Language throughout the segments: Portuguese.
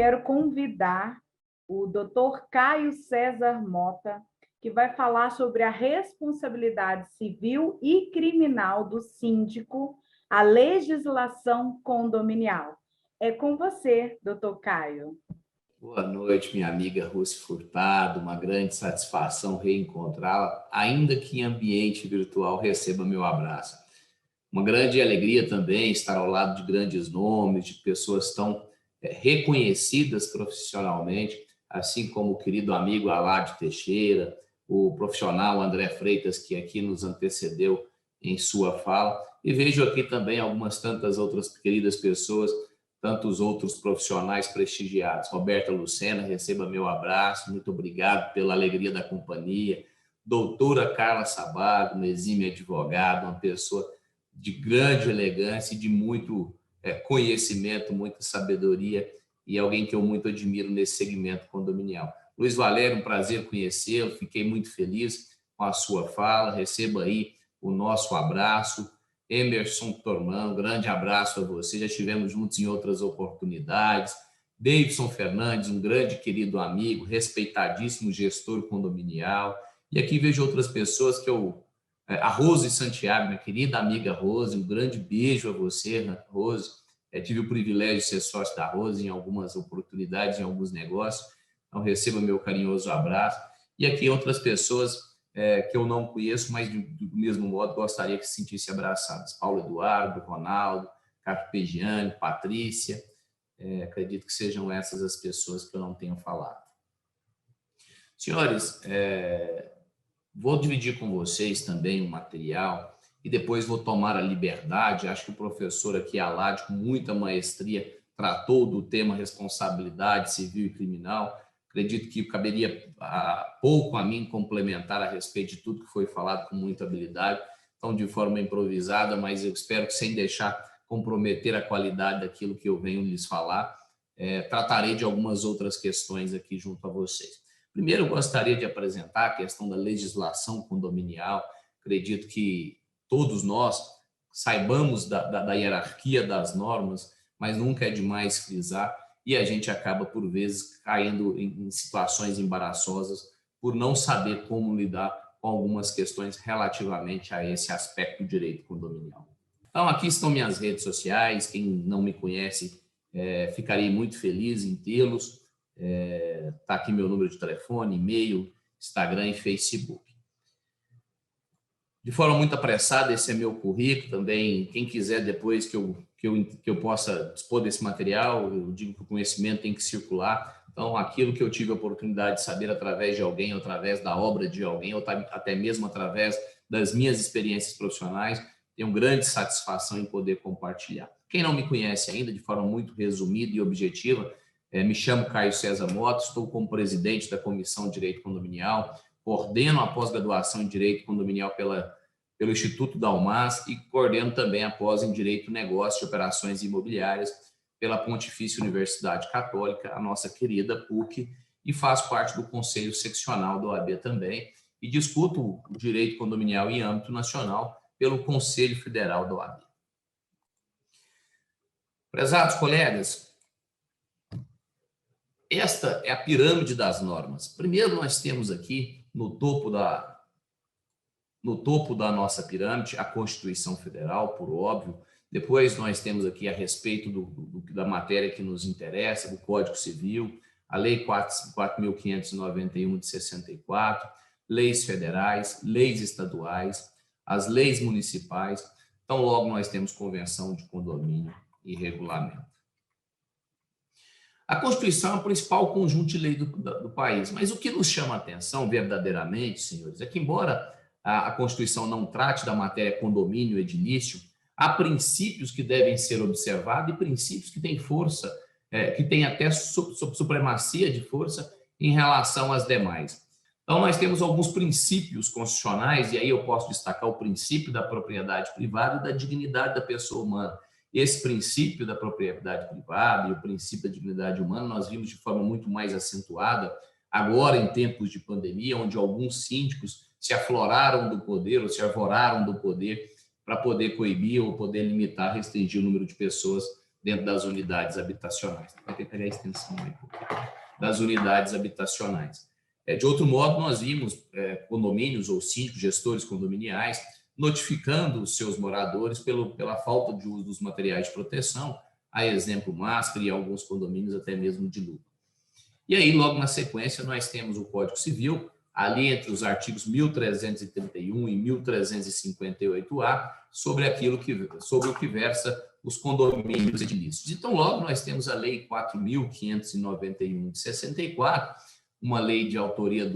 quero convidar o Dr. Caio César Mota, que vai falar sobre a responsabilidade civil e criminal do síndico, a legislação condominial. É com você, doutor Caio. Boa noite, minha amiga Rússi Furtado. Uma grande satisfação reencontrá-la, ainda que em ambiente virtual. Receba meu abraço. Uma grande alegria também estar ao lado de grandes nomes, de pessoas tão reconhecidas profissionalmente, assim como o querido amigo Aládio Teixeira, o profissional André Freitas, que aqui nos antecedeu em sua fala. E vejo aqui também algumas tantas outras queridas pessoas, tantos outros profissionais prestigiados. Roberta Lucena, receba meu abraço, muito obrigado pela alegria da companhia. Doutora Carla Sabago, uma exímia advogada, uma pessoa de grande elegância e de muito conhecimento, muita sabedoria, e alguém que eu muito admiro nesse segmento condominial. Luiz Valério, um prazer conhecê-lo, fiquei muito feliz com a sua fala, receba aí o nosso abraço. Emerson Tormão, um grande abraço a você, já estivemos juntos em outras oportunidades. Davidson Fernandes, um grande querido amigo, respeitadíssimo gestor condominial. E aqui vejo outras pessoas que a Rose Santiago, minha querida amiga Rose, um grande beijo a você, Rose. Tive o privilégio de ser sócio da Rose em algumas oportunidades, em alguns negócios. Então, receba meu carinhoso abraço. E aqui outras pessoas que eu não conheço, mas do mesmo modo gostaria que se sentissem abraçadas. Paulo Eduardo, Ronaldo, Carpegiani, Patrícia. Acredito que sejam essas as pessoas que eu não tenho falado. Senhores, vou dividir com vocês também um material e depois vou tomar a liberdade. Acho que o professor aqui, Aládio, com muita maestria, tratou do tema responsabilidade civil e criminal. Acredito que caberia pouco a mim complementar a respeito de tudo que foi falado com muita habilidade, então de forma improvisada, mas eu espero que sem deixar comprometer a qualidade daquilo que eu venho lhes falar, tratarei de algumas outras questões aqui junto a vocês. Primeiro, eu gostaria de apresentar a questão da legislação condominial. Acredito que todos nós saibamos da hierarquia das normas, mas nunca é demais frisar, e a gente acaba, por vezes, caindo em situações embaraçosas por não saber como lidar com algumas questões relativamente a esse aspecto do direito condominial. Então, aqui estão minhas redes sociais. Quem não me conhece, ficarei muito feliz em tê-los. Está aqui meu número de telefone, e-mail, Instagram e Facebook. De forma muito apressada, esse é meu currículo também. Quem quiser depois que eu possa dispor desse material, eu digo que o conhecimento tem que circular. Então, aquilo que eu tive a oportunidade de saber através de alguém, ou através da obra de alguém, ou até mesmo através das minhas experiências profissionais, tenho grande satisfação em poder compartilhar. Quem não me conhece ainda, de forma muito resumida e objetiva, me chamo Caio César Mota, estou como presidente da Comissão de Direito Condominial, coordeno a pós-graduação em Direito Condominial pelo Instituto Dalmas e coordeno também a pós em Direito Negócio e Operações Imobiliárias pela Pontifícia Universidade Católica, a nossa querida PUC, e faço parte do Conselho Seccional da OAB também e discuto o direito condominial em âmbito nacional pelo Conselho Federal da OAB. Prezados colegas, esta é a pirâmide das normas. Primeiro, nós temos aqui, no topo da nossa pirâmide, a Constituição Federal, por óbvio. Depois, nós temos aqui a respeito da matéria que nos interessa, do Código Civil, a Lei 4.591 de 64, leis federais, leis estaduais, as leis municipais. Então, logo, nós temos Convenção de Condomínio e Regulamento. A Constituição é o principal conjunto de lei do país, mas o que nos chama a atenção verdadeiramente, senhores, é que, embora a Constituição não trate da matéria condomínio e edilício, há princípios que devem ser observados e princípios que têm força, que têm até supremacia de força em relação às demais. Então, nós temos alguns princípios constitucionais, e aí eu posso destacar o princípio da propriedade privada e da dignidade da pessoa humana. Esse princípio da propriedade privada e o princípio da dignidade humana nós vimos de forma muito mais acentuada agora em tempos de pandemia, onde alguns síndicos se afloraram do poder ou se arvoraram do poder para poder coibir ou poder limitar, restringir o número de pessoas dentro das unidades habitacionais. Vai ter que pegar a extensão aí, das unidades habitacionais. De outro modo, nós vimos condomínios ou síndicos, gestores condominiais, notificando os seus moradores pela falta de uso dos materiais de proteção, a exemplo, máscara e alguns condomínios até mesmo de luva. E aí, logo na sequência, nós temos o Código Civil, ali entre os artigos 1331 e 1358-A, sobre o que versa os condomínios edilícios. Então, logo nós temos a Lei 4.591 de 64, uma lei de autoria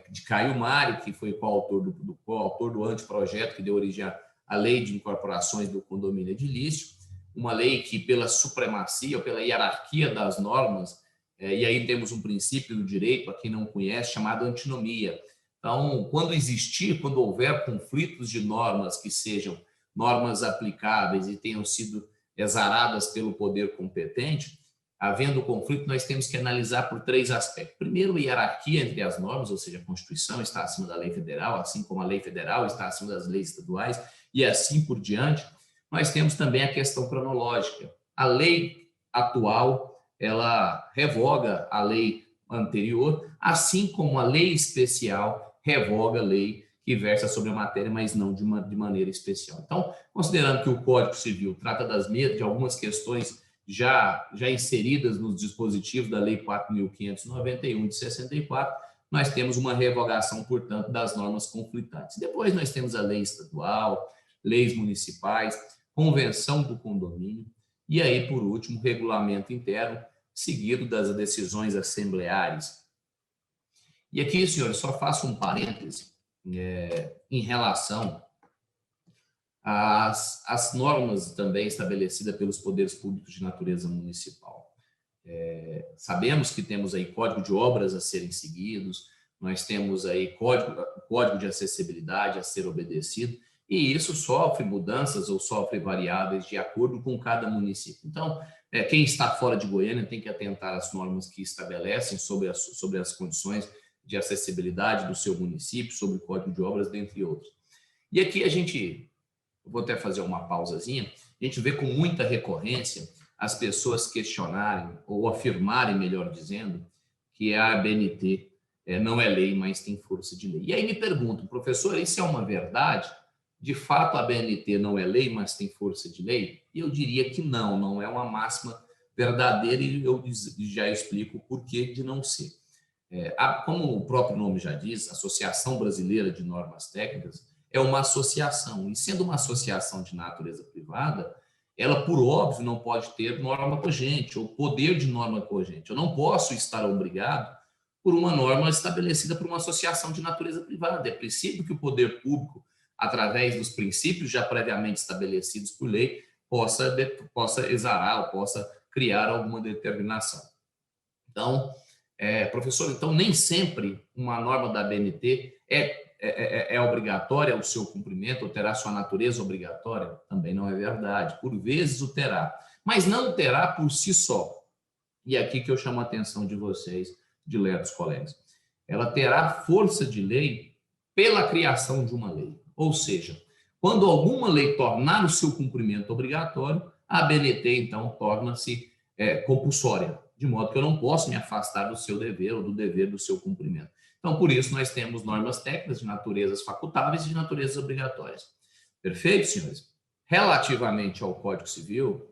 de Caio Mário, que foi coautor do anteprojeto que deu origem à Lei de Incorporações do Condomínio Edilício, uma lei que, pela supremacia, ou pela hierarquia das normas, e aí temos um princípio do direito, a quem não conhece, chamado antinomia. Então, quando houver conflitos de normas que sejam normas aplicáveis e tenham sido exaradas pelo poder competente, havendo conflito, nós temos que analisar por 3 aspectos. Primeiro, a hierarquia entre as normas, ou seja, a Constituição está acima da lei federal, assim como a lei federal está acima das leis estaduais, e assim por diante. Nós temos também a questão cronológica. A lei atual, ela revoga a lei anterior, assim como a lei especial revoga a lei que versa sobre a matéria, mas não de maneira especial. Então, considerando que o Código Civil trata de algumas questões já inseridas nos dispositivos da Lei 4.591 de 64, nós temos uma revogação, portanto, das normas conflitantes. Depois nós temos a lei estadual, leis municipais, convenção do condomínio, e aí, por último, regulamento interno, seguido das decisões assembleares. E aqui, senhores, só faço um parêntese em relação às normas também estabelecidas pelos poderes públicos de natureza municipal. Sabemos que temos aí código de obras a serem seguidos, nós temos aí código de acessibilidade a ser obedecido, e isso sofre mudanças ou sofre variáveis de acordo com cada município. Então, quem está fora de Goiânia tem que atentar às normas que estabelecem sobre as condições de acessibilidade do seu município, sobre o código de obras, dentre outros. E aqui vou até fazer uma pausazinha, a gente vê com muita recorrência as pessoas questionarem, ou afirmarem, melhor dizendo, que a ABNT não é lei, mas tem força de lei. E aí me pergunto, professor, isso é uma verdade? De fato, a ABNT não é lei, mas tem força de lei? E eu diria que não é uma máxima verdadeira, e eu já explico o porquê de não ser. Como o próprio nome já diz, Associação Brasileira de Normas Técnicas é uma associação, e sendo uma associação de natureza privada, ela, por óbvio, não pode ter norma cogente ou poder de norma cogente. Eu não posso estar obrigado por uma norma estabelecida por uma associação de natureza privada. É preciso que o poder público, através dos princípios já previamente estabelecidos por lei, possa exarar ou possa criar alguma determinação. Então, professor, então nem sempre uma norma da ABNT é obrigatória o seu cumprimento, ou terá sua natureza obrigatória? Também não é verdade. Por vezes o terá, mas não terá por si só. E aqui que eu chamo a atenção de vocês, diletos colegas. Ela terá força de lei pela criação de uma lei. Ou seja, quando alguma lei tornar o seu cumprimento obrigatório, a ABNT, então, torna-se compulsória, de modo que eu não posso me afastar do seu dever ou do dever do seu cumprimento. Então, por isso, nós temos normas técnicas de naturezas facultáveis e de naturezas obrigatórias. Perfeito, senhores? Relativamente ao Código Civil,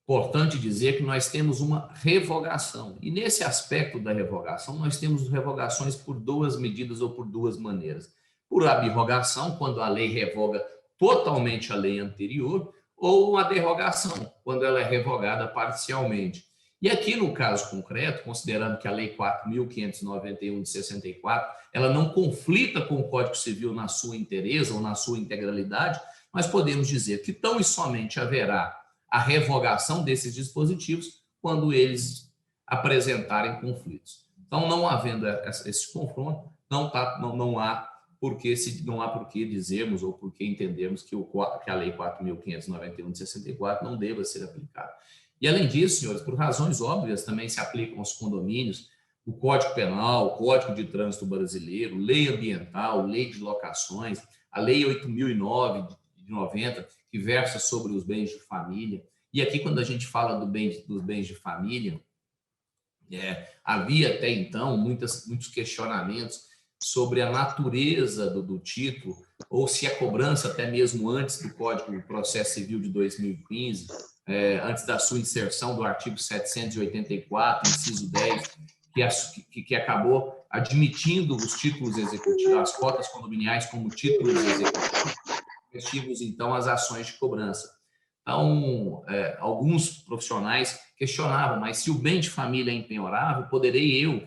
importante dizer que nós temos uma revogação. E nesse aspecto da revogação, nós temos revogações por 2 medidas ou por 2 maneiras. Por abrogação, quando a lei revoga totalmente a lei anterior, ou a derrogação, quando ela é revogada parcialmente. E aqui, no caso concreto, considerando que a Lei 4.591 de 64, ela não conflita com o Código Civil na sua inteireza ou na sua integralidade, nós podemos dizer que tão e somente haverá a revogação desses dispositivos quando eles apresentarem conflitos. Então, não havendo esse confronto, não há por que dizermos ou por que entendermos que a Lei 4.591 de 64 não deva ser aplicada. E, além disso, senhores, por razões óbvias, também se aplicam aos condomínios o Código Penal, o Código de Trânsito Brasileiro, Lei Ambiental, Lei de Locações, a Lei 8.009 de 90, que versa sobre os bens de família. E aqui, quando a gente fala dos bens de família, havia até então muitos questionamentos sobre a natureza do título, ou se a cobrança, até mesmo antes do Código do Processo Civil de 2015, antes da sua inserção do artigo 784, inciso 10, que acabou admitindo os títulos executivos, as cotas condominiais como títulos executivos, então, as ações de cobrança. Então, alguns profissionais questionavam, mas se o bem de família é impenhorável, poderei eu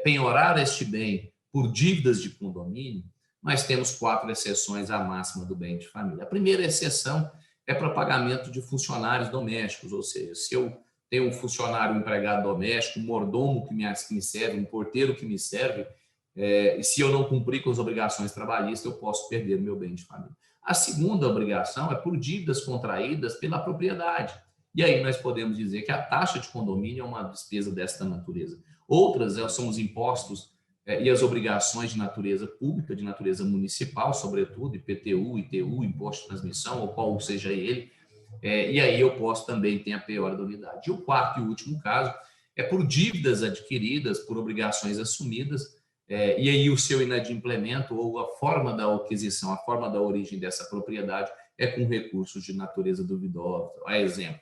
penhorar este bem por dívidas de condomínio? Nós temos 4 exceções à máxima do bem de família. A primeira exceção é para pagamento de funcionários domésticos, ou seja, se eu tenho um funcionário, um empregado doméstico, um mordomo que me serve, um porteiro que me serve, e se eu não cumprir com as obrigações trabalhistas, eu posso perder o meu bem de família. A segunda obrigação é por dívidas contraídas pela propriedade. E aí nós podemos dizer que a taxa de condomínio é uma despesa desta natureza. Outras são os impostos e as obrigações de natureza pública, de natureza municipal, sobretudo, IPTU, ITU, imposto de transmissão, ou qual seja ele. E aí eu posso também ter a pior da unidade. E o quarto e último caso é por dívidas adquiridas, por obrigações assumidas, e aí o seu inadimplemento ou a forma da aquisição, a forma da origem dessa propriedade é com recursos de natureza duvidosa. A exemplo,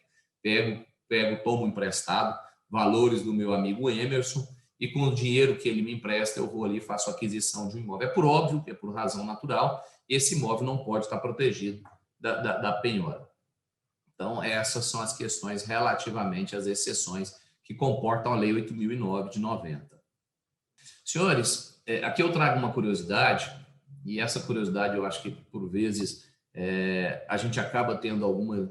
tomo emprestado valores do meu amigo Emerson e com o dinheiro que ele me empresta eu vou ali e faço a aquisição de um imóvel. É por óbvio que é por razão natural, esse imóvel não pode estar protegido da penhora. Então, essas são as questões relativamente às exceções que comportam a Lei 8.009 de 90. Senhores, aqui eu trago uma curiosidade, e essa curiosidade eu acho que, por vezes, a gente acaba tendo alguma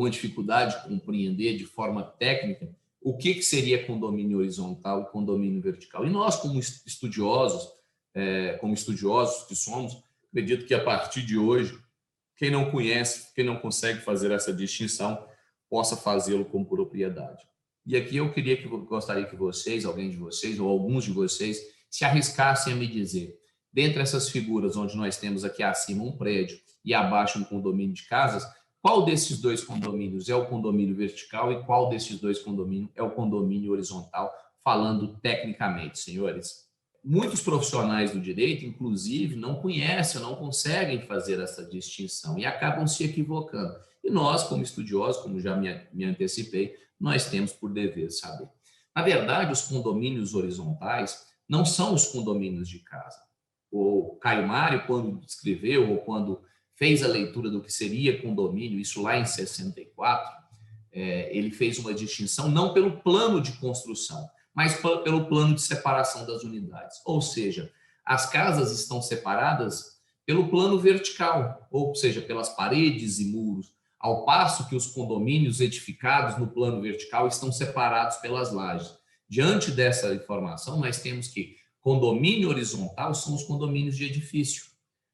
dificuldade de compreender de forma técnica o que seria condomínio horizontal e condomínio vertical. E nós, como estudiosos que somos, acredito que a partir de hoje, quem não conhece, quem não consegue fazer essa distinção, possa fazê-lo com propriedade. E aqui eu gostaria que vocês, alguém de vocês, ou alguns de vocês, se arriscassem a me dizer, dentre essas figuras onde nós temos aqui acima um prédio e abaixo um condomínio de casas, qual desses dois condomínios é o condomínio vertical e qual desses dois condomínios é o condomínio horizontal, falando tecnicamente, senhores? Muitos profissionais do direito, inclusive, não conhecem, não conseguem fazer essa distinção e acabam se equivocando. E nós, como estudiosos, como já me antecipei, nós temos por dever saber. Na verdade, os condomínios horizontais não são os condomínios de casa. O Caio Mário, quando escreveu ou quando fez a leitura do que seria condomínio, isso lá em 64, ele fez uma distinção não pelo plano de construção, mas pelo plano de separação das unidades. Ou seja, as casas estão separadas pelo plano vertical, ou seja, pelas paredes e muros, ao passo que os condomínios edificados no plano vertical estão separados pelas lajes. Diante dessa informação, nós temos que condomínio horizontal são os condomínios de edifício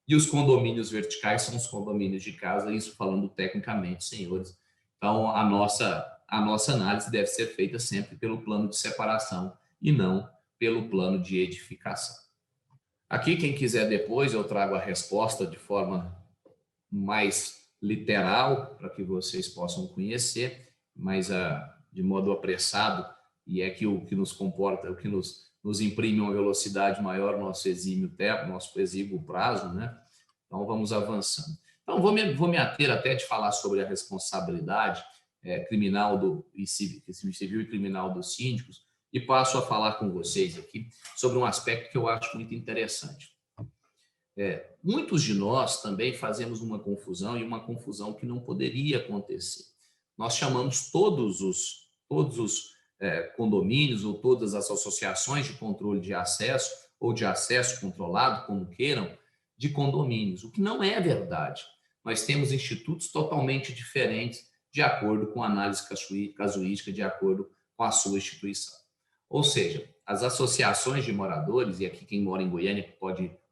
e os condomínios verticais são os condomínios de casa, isso falando tecnicamente, senhores. Então, a nossa análise deve ser feita sempre pelo plano de separação e não pelo plano de edificação. Aqui, quem quiser depois, eu trago a resposta de forma mais literal, para que vocês possam conhecer, mas de modo apressado, e é que o que nos comporta, o que nos imprime uma velocidade maior, nosso exímio tempo, nosso exíguo prazo, né? Então, vamos avançando. Então, vou me ater até de falar sobre a responsabilidade criminal civil e criminal dos síndicos, e passo a falar com vocês aqui sobre um aspecto que eu acho muito interessante. Muitos de nós também fazemos uma confusão, e uma confusão que não poderia acontecer. Nós chamamos todos os condomínios ou todas as associações de controle de acesso ou de acesso controlado, como queiram, de condomínios, o que não é verdade. Nós temos institutos totalmente diferentes de acordo com a análise casuística, de acordo com a sua instituição. Ou seja, as associações de moradores, e aqui quem mora em Goiânia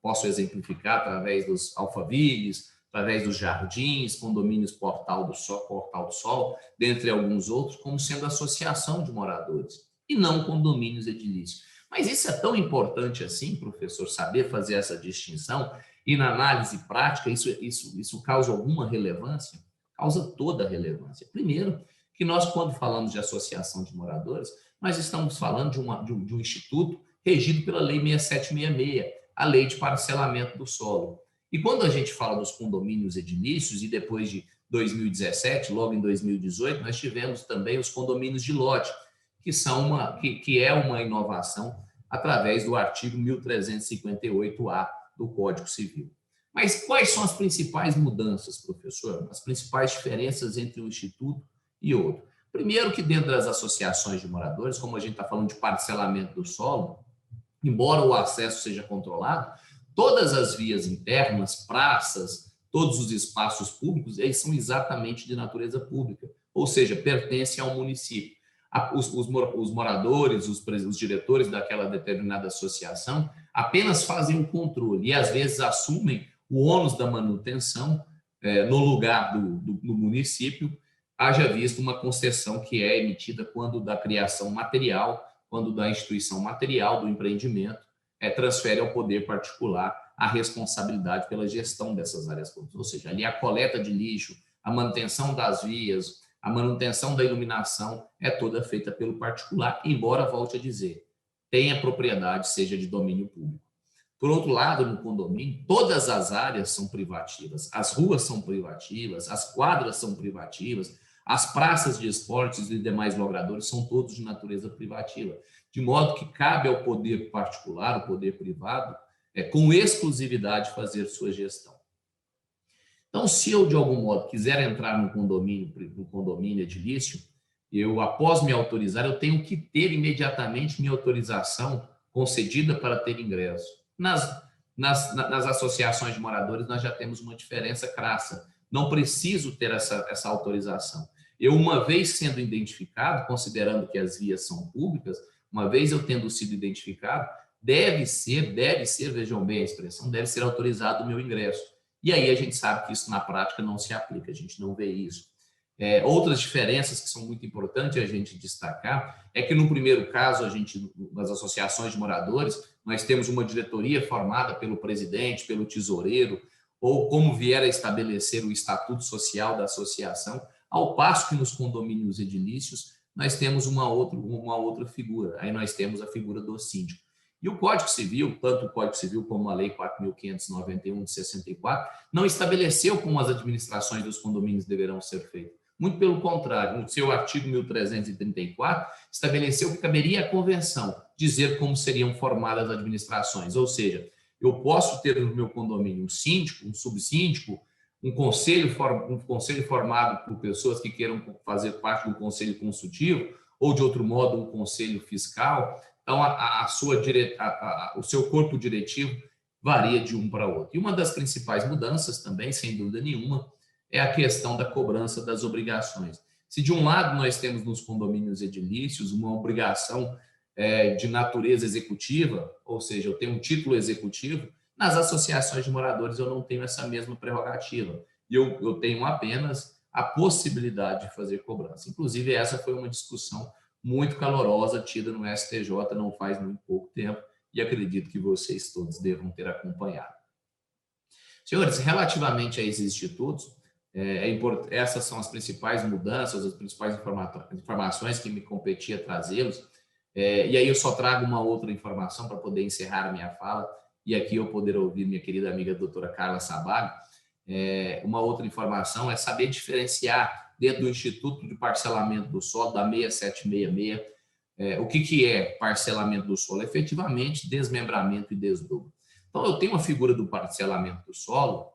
posso exemplificar através dos alfavilles, através dos jardins, condomínios Portal do Sol, dentre alguns outros, como sendo associação de moradores, e não condomínios edilícios. Mas isso é tão importante assim, professor, saber fazer essa distinção, E na análise prática, isso causa alguma relevância? Causa toda a relevância. Primeiro, que nós, quando falamos de associação de moradores, nós estamos falando de um instituto regido pela Lei 6766, a Lei de Parcelamento do Solo. E quando a gente fala dos condomínios edilícios, e depois de 2017, logo em 2018, nós tivemos também os condomínios de lote, que é uma inovação através do artigo 1358-A do Código Civil. Mas quais são as principais mudanças, professor? As principais diferenças entre um instituto e outro? Primeiro que dentro das associações de moradores, como a gente está falando de parcelamento do solo, embora o acesso seja controlado, todas as vias internas, praças, todos os espaços públicos, eles são exatamente de natureza pública, ou seja, pertencem ao município. Os moradores, os diretores daquela determinada associação apenas fazem o controle e, às vezes, assumem o ônus da manutenção no lugar do município, haja visto uma concessão que é emitida quando da criação material, quando da instituição material do empreendimento, transfere ao poder particular a responsabilidade pela gestão dessas áreas públicas. Ou seja, ali a coleta de lixo, a manutenção das vias, a manutenção da iluminação é toda feita pelo particular, embora, volte a dizer, tenha propriedade, seja de domínio público. Por outro lado, no condomínio, todas as áreas são privativas, as ruas são privativas, as quadras são privativas, as praças de esportes e demais logradouros são todos de natureza privativa, de modo que cabe ao poder particular, ao poder privado, com exclusividade fazer sua gestão. Então, se eu, de algum modo, quiser entrar no condomínio edilício, eu, após me autorizar, eu tenho que ter imediatamente minha autorização concedida para ter ingresso. Nas associações de moradores, nós já temos uma diferença crassa. Não preciso ter essa autorização. Eu, uma vez sendo identificado, considerando que as vias são públicas, uma vez eu tendo sido identificado, deve ser, vejam bem a expressão, deve ser autorizado o meu ingresso. E aí a gente sabe que isso na prática não se aplica, a gente não vê isso. Outras diferenças que são muito importantes a gente destacar é que no primeiro caso, nas associações de moradores, nós temos uma diretoria formada pelo presidente, pelo tesoureiro, ou como vier a estabelecer o estatuto social da associação, ao passo que nos condomínios edilícios nós temos uma outra figura, aí nós temos a figura do síndico. E o Código Civil, tanto o Código Civil como a Lei 4.591 de 64, não estabeleceu como as administrações dos condomínios deverão ser feitas. Muito pelo contrário, no seu artigo 1334, estabeleceu que caberia à convenção dizer como seriam formadas as administrações. Ou seja, eu posso ter no meu condomínio um síndico, um subsíndico, um conselho formado por pessoas que queiram fazer parte do conselho consultivo, ou, de outro modo, um conselho fiscal. Então, o seu corpo diretivo varia de um para outro. E uma das principais mudanças também, sem dúvida nenhuma, é a questão da cobrança das obrigações. Se, de um lado, nós temos nos condomínios edilícios uma obrigação de natureza executiva, ou seja, eu tenho um título executivo, nas associações de moradores eu não tenho essa mesma prerrogativa. E eu tenho apenas a possibilidade de fazer cobrança. Inclusive, essa foi uma discussão muito calorosa, tida no STJ não faz muito pouco tempo, e acredito que vocês todos devam ter acompanhado. Senhores, relativamente a esses institutos, essas são as principais mudanças, as principais informações que me competia trazê-los, e aí eu só trago uma outra informação para poder encerrar a minha fala, e aqui eu poder ouvir minha querida amiga doutora Carla Sabago. Uma outra informação é saber diferenciar dentro do Instituto de Parcelamento do Solo, da 6766, o que é parcelamento do solo? Efetivamente, desmembramento e desdobro. Então, eu tenho a figura do parcelamento do solo,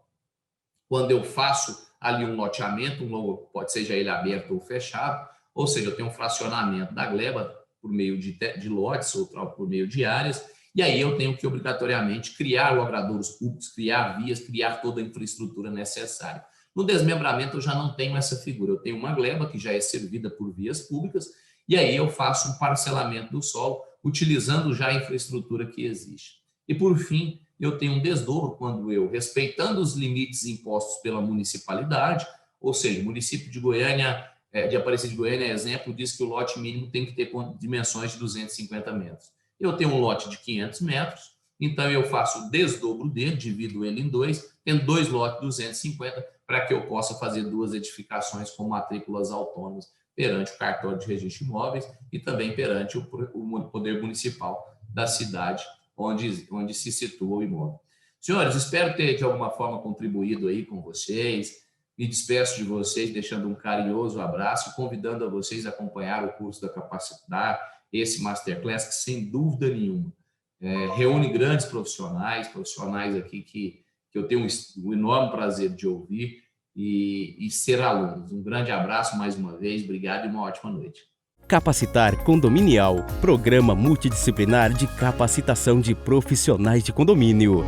quando eu faço ali um loteamento, pode seja ele aberto ou fechado, ou seja, eu tenho um fracionamento da gleba por meio de lotes ou por meio de áreas, e aí eu tenho que obrigatoriamente criar logradouros públicos, criar vias, criar toda a infraestrutura necessária. No desmembramento eu já não tenho essa figura, eu tenho uma gleba que já é servida por vias públicas, e aí eu faço um parcelamento do solo, utilizando já a infraestrutura que existe. E por fim, eu tenho um desdobro quando eu, respeitando os limites impostos pela municipalidade, ou seja, o município de Goiânia, de Aparecida de Goiânia, exemplo, diz que o lote mínimo tem que ter dimensões de 250 metros. Eu tenho um lote de 500 metros, Então, eu faço o desdobro dele, divido ele em dois, tendo 2 lotes de 250, para que eu possa fazer 2 edificações com matrículas autônomas perante o cartório de registro de imóveis e também perante o poder municipal da cidade onde se situa o imóvel. Senhores, espero ter de alguma forma contribuído aí com vocês. Me despeço de vocês, deixando um carinhoso abraço, convidando a vocês a acompanhar o curso da Capacitar, esse Masterclass, que sem dúvida nenhuma reúne grandes profissionais aqui que eu tenho um enorme prazer de ouvir e ser alunos. Um grande abraço mais uma vez, obrigado e uma ótima noite. Capacitar Condominial, programa multidisciplinar de capacitação de profissionais de condomínio.